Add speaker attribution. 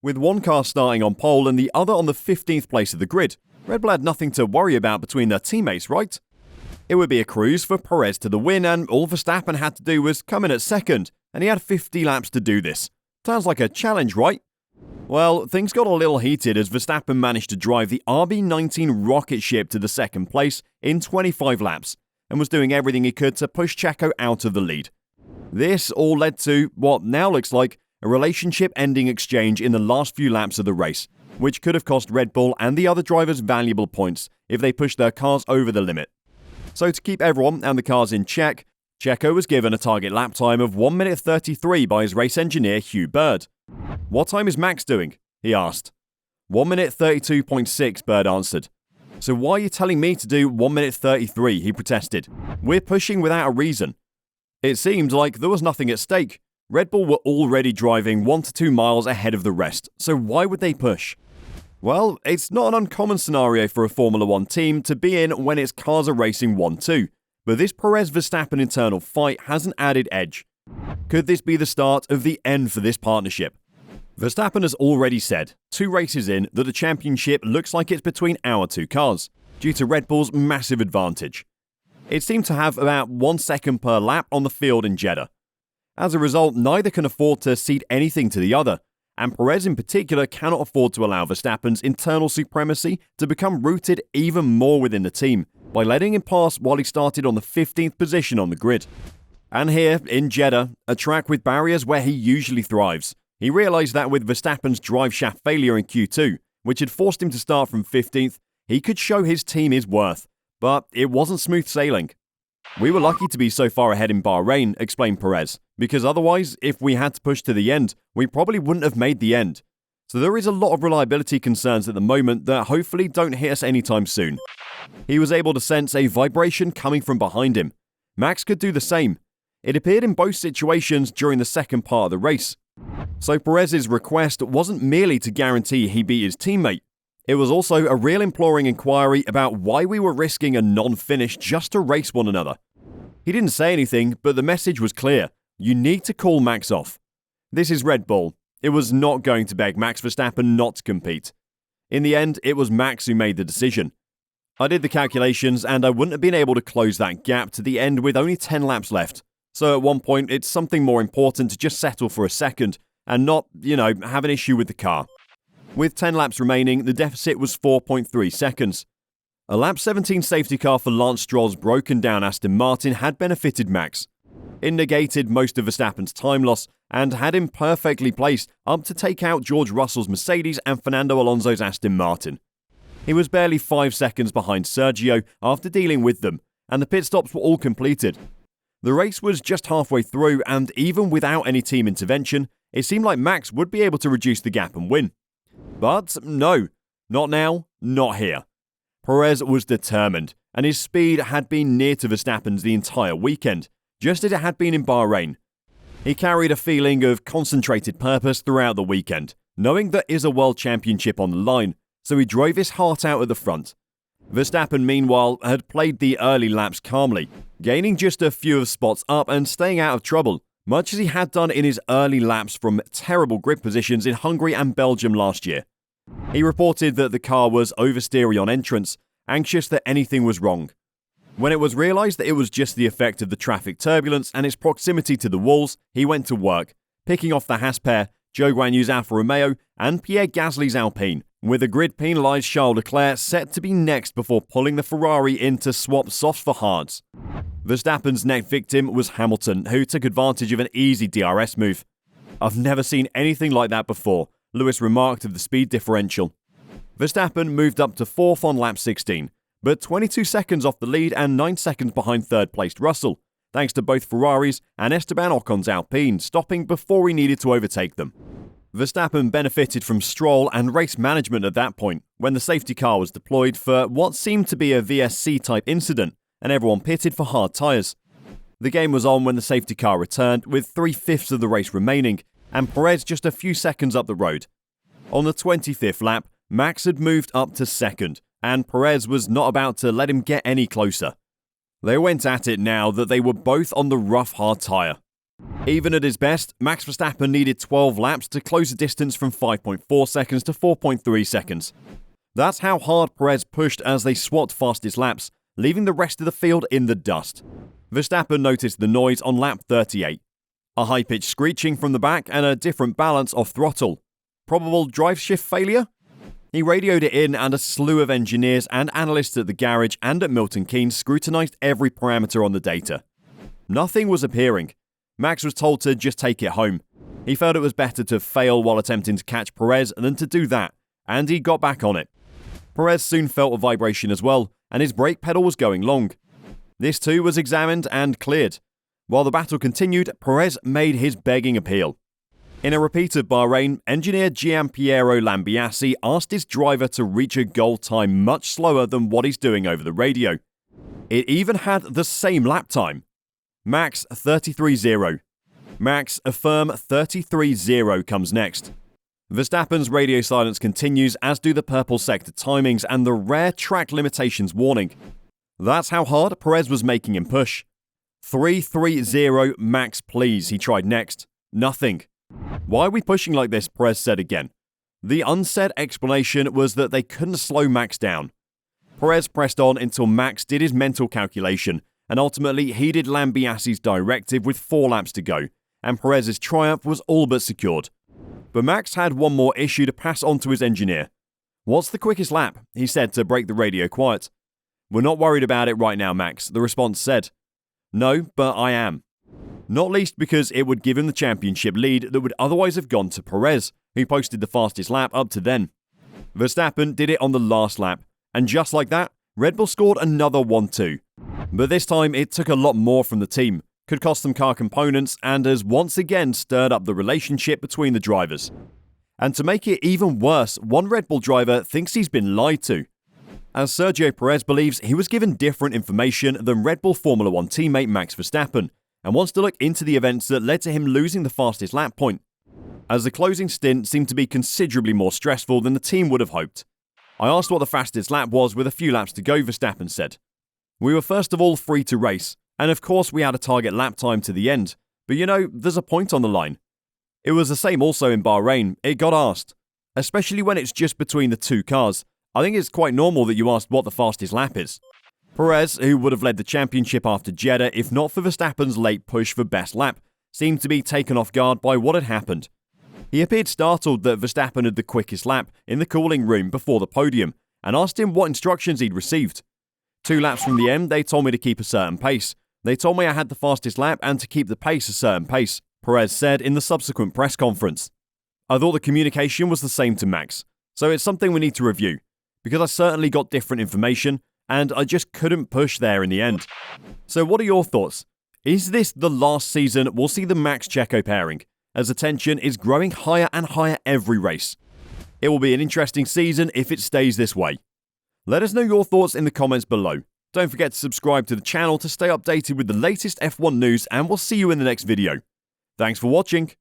Speaker 1: With one car starting on pole and the other on the 15th place of the grid, Red Bull had nothing to worry about between their teammates, right? It would be a cruise for Perez to the win, and all Verstappen had to do was come in at second, and he had 50 laps to do this. Sounds like a challenge, right? Well, things got a little heated as Verstappen managed to drive the RB19 rocket ship to the second place in 25 laps, and was doing everything he could to push Checo out of the lead. This all led to what now looks like a relationship-ending exchange in the last few laps of the race, which could have cost Red Bull and the other drivers valuable points if they pushed their cars over the limit. So to keep everyone and the cars in check, Checo was given a target lap time of 1 minute 33 by his race engineer Hugh Bird. "What time is Max doing?" he asked. 1 minute 32.6, Bird answered. "So why are you telling me to do 1 minute 33, he protested. "We're pushing without a reason." It seemed like there was nothing at stake. Red Bull were already driving 1 to 2 miles ahead of the rest, so why would they push? Well, it's not an uncommon scenario for a Formula 1 team to be in when its cars are racing 1-2, but this Perez-Verstappen internal fight has an added edge. Could this be the start of the end for this partnership? Verstappen has already said, 2 races in, that the championship looks like it's between our 2 cars, due to Red Bull's massive advantage. It seemed to have about 1 second per lap on the field in Jeddah. As a result, neither can afford to cede anything to the other, and Perez in particular cannot afford to allow Verstappen's internal supremacy to become rooted even more within the team by letting him pass while he started on the 15th position on the grid. And here, in Jeddah, a track with barriers where he usually thrives, he realised that with Verstappen's drive shaft failure in Q2, which had forced him to start from 15th, he could show his team his worth. But it wasn't smooth sailing. "We were lucky to be so far ahead in Bahrain," explained Perez, "because otherwise, if we had to push to the end, we probably wouldn't have made the end. So there is a lot of reliability concerns at the moment that hopefully don't hit us anytime soon." He was able to sense a vibration coming from behind him. Max could do the same. It appeared in both situations during the second part of the race. So Perez's request wasn't merely to guarantee he beat his teammate. It was also a real imploring inquiry about why we were risking a non-finish just to race one another. He didn't say anything, but the message was clear. You need to call Max off. This is Red Bull. It was not going to beg Max Verstappen not to compete. In the end, it was Max who made the decision. "I did the calculations and I wouldn't have been able to close that gap to the end with only 10 laps left. So at one point, it's something more important to just settle for a second and not, have an issue with the car." With 10 laps remaining, the deficit was 4.3 seconds. A lap 17 safety car for Lance Stroll's broken down Aston Martin had benefited Max. It negated most of Verstappen's time loss and had him perfectly placed up to take out George Russell's Mercedes and Fernando Alonso's Aston Martin. He was barely 5 seconds behind Sergio after dealing with them, and the pit stops were all completed. The race was just halfway through, and even without any team intervention, it seemed like Max would be able to reduce the gap and win. But no, not now, not here. Perez was determined, and his speed had been near to Verstappen's the entire weekend, just as it had been in Bahrain. He carried a feeling of concentrated purpose throughout the weekend, knowing there is a world championship on the line, so he drove his heart out at the front. Verstappen, meanwhile, had played the early laps calmly, gaining just a few of spots up and staying out of trouble, much as he had done in his early laps from terrible grip positions in Hungary and Belgium last year. He reported that the car was oversteery on entrance, anxious that anything was wrong. When it was realised that it was just the effect of the traffic turbulence and its proximity to the walls, he went to work, picking off the Haas pair, Zhou Guanyu's Alfa Romeo and Pierre Gasly's Alpine, with the grid penalised Charles Leclerc set to be next before pulling the Ferrari in to swap softs for hards. Verstappen's next victim was Hamilton, who took advantage of an easy DRS move. "I've never seen anything like that before," Lewis remarked of the speed differential. Verstappen moved up to 4th on lap 16, but 22 seconds off the lead and 9 seconds behind third-placed Russell, thanks to both Ferraris and Esteban Ocon's Alpine stopping before he needed to overtake them. Verstappen benefited from Stroll and race management at that point, when the safety car was deployed for what seemed to be a VSC-type incident, and everyone pitted for hard tyres. The game was on when the safety car returned, with 3/5 of the race remaining, and Perez just a few seconds up the road. On the 25th lap, Max had moved up to second, and Perez was not about to let him get any closer. They went at it now that they were both on the rough hard tyre. Even at his best, Max Verstappen needed 12 laps to close the distance from 5.4 seconds to 4.3 seconds. That's how hard Perez pushed as they swapped fastest laps, leaving the rest of the field in the dust. Verstappen noticed the noise on lap 38. A high-pitched screeching from the back and a different balance off throttle. Probable drive shift failure? He radioed it in, and a slew of engineers and analysts at the garage and at Milton Keynes scrutinized every parameter on the data. Nothing was appearing. Max was told to just take it home. He felt it was better to fail while attempting to catch Perez than to do that, and he got back on it. Perez soon felt a vibration as well, and his brake pedal was going long. This too was examined and cleared. While the battle continued, Perez made his begging appeal. In a repeat of Bahrain, engineer Giampiero Lambiase asked his driver to reach a goal time much slower than what he's doing over the radio. It even had the same lap time. Max 33.0. Max a firm 33.0 comes next. Verstappen's radio silence continues, as do the purple sector timings and the rare track limitations warning. That's how hard Perez was making him push. 3.30 max please, he tried next. Nothing. Why are we pushing like this, Perez said again. The unsaid explanation was that they couldn't slow Max down. Perez pressed on until Max did his mental calculation and ultimately heeded Lambiase's directive with 4 laps to go, and Perez's triumph was all but secured. But Max had one more issue to pass on to his engineer. "What's the quickest lap?" he said to break the radio quiet. "We're not worried about it right now, Max," the response said. "No, but I am." Not least because it would give him the championship lead that would otherwise have gone to Perez, who posted the fastest lap up to then. Verstappen did it on the last lap, and just like that, Red Bull scored another 1-2. But this time it took a lot more from the team, could cost them car components, and has once again stirred up the relationship between the drivers. And to make it even worse, one Red Bull driver thinks he's been lied to, as Sergio Perez believes he was given different information than Red Bull Formula 1 teammate Max Verstappen, and wants to look into the events that led to him losing the fastest lap point, as the closing stint seemed to be considerably more stressful than the team would have hoped. "I asked what the fastest lap was with a few laps to go," Verstappen said. "We were first of all free to race, and of course we had a target lap time to the end, but there's a point on the line." It was the same also in Bahrain. It got asked, especially when it's just between the two cars. I think it's quite normal that you asked what the fastest lap is. Perez, who would have led the championship after Jeddah if not for Verstappen's late push for best lap, seemed to be taken off guard by what had happened. He appeared startled that Verstappen had the quickest lap in the cooling room before the podium, and asked him what instructions he'd received. 2 laps from the end, they told me to keep a certain pace. They told me I had the fastest lap and to keep the pace a certain pace, Perez said in the subsequent press conference. "I thought the communication was the same to Max, so it's something we need to review, because I certainly got different information, and I just couldn't push there in the end." So what are your thoughts? Is this the last season we'll see the Max-Checo pairing, as the tension is growing higher and higher every race? It will be an interesting season if it stays this way. Let us know your thoughts in the comments below. Don't forget to subscribe to the channel to stay updated with the latest F1 news, and we'll see you in the next video. Thanks for watching.